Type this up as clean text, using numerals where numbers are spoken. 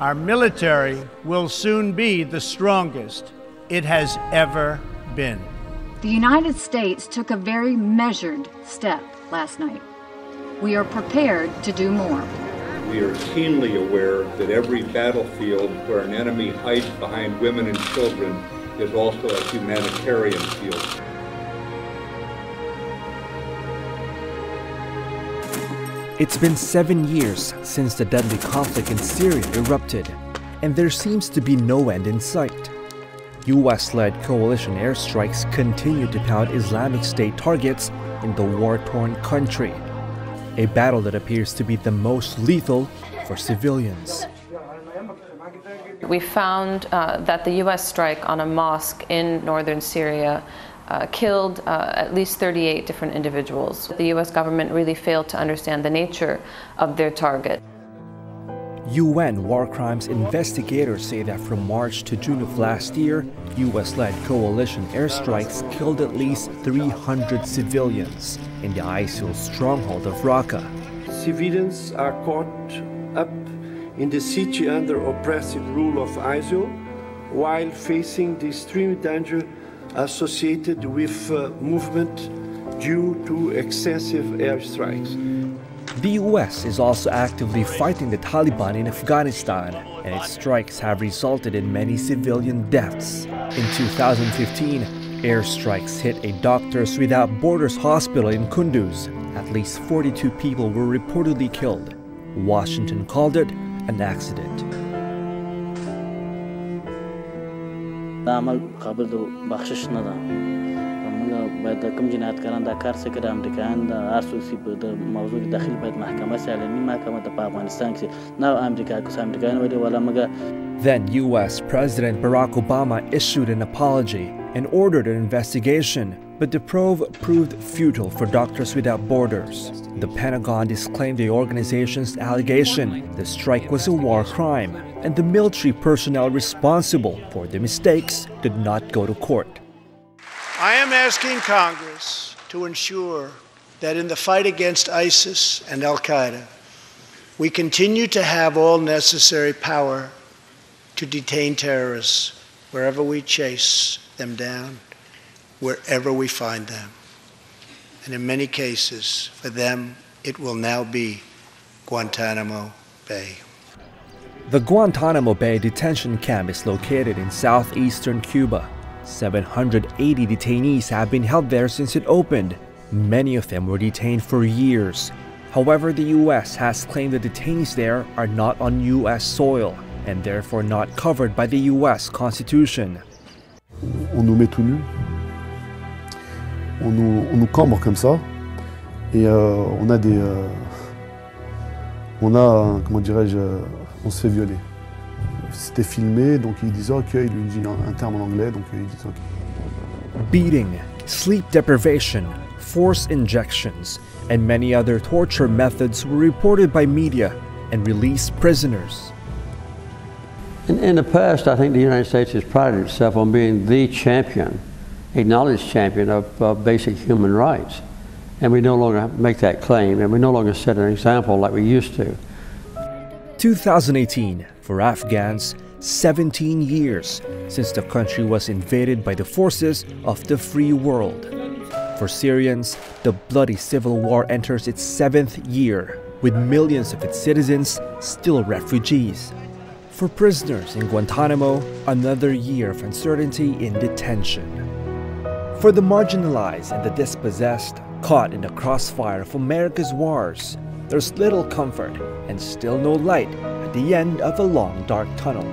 Our military will soon be the strongest it has ever been. The United States took a very measured step last night. We are prepared to do more. We are keenly aware that every battlefield where an enemy hides behind women and children is also a humanitarian field. It's been 7 years since the deadly conflict in Syria erupted, and there seems to be no end in sight. US-led coalition airstrikes continue to pound Islamic State targets in the war-torn country, a battle that appears to be the most lethal for civilians. We found that the US strike on a mosque in northern Syria killed at least 38 different individuals. The US government really failed to understand the nature of their target. UN war crimes investigators say that from March to June of last year, US-led coalition airstrikes killed at least 300 civilians in the ISIL stronghold of Raqqa. Civilians are caught up in the siege under oppressive rule of ISIL while facing the extreme danger associated with movement due to excessive airstrikes. The US is also actively fighting the Taliban in Afghanistan, and its strikes have resulted in many civilian deaths. In 2015, airstrikes hit a Doctors Without Borders hospital in Kunduz. At least 42 people were reportedly killed. Washington called it an accident. Then US President Barack Obama issued an apology and ordered an investigation, but the probe proved futile for Doctors Without Borders. The Pentagon disclaimed the organization's allegation the strike was a war crime, and the military personnel responsible for the mistakes did not go to court. I am asking Congress to ensure that in the fight against ISIS and Al-Qaeda, we continue to have all necessary power to detain terrorists wherever we chase them down, wherever we find them. And in many cases, for them, it will now be Guantanamo Bay. The Guantanamo Bay detention camp is located in southeastern Cuba. 780 detainees have been held there since it opened. Many of them were detained for years. However, the US has claimed the detainees there are not on US soil and therefore not covered by the US Constitution. On nous met tout nus, on nous cambre comme ça, et on comment dirais-je, on se fait violer. C'était filmé, donc il disait ok, il lui dit un terme en anglais, donc il dit ok. Beating, sleep deprivation, force injections, and many other torture methods were reported by media and released prisoners. In the past, I think the United States has prided itself on being the champion, acknowledged champion of basic human rights. And we no longer make that claim, and we no longer set an example like we used to. 2018, for Afghans, 17 years since the country was invaded by the forces of the free world. For Syrians, the bloody civil war enters its 7th year, with millions of its citizens still refugees. For prisoners in Guantanamo, another year of uncertainty in detention. For the marginalized and the dispossessed, caught in the crossfire of America's wars, there's little comfort and still no light at the end of a long, dark tunnel.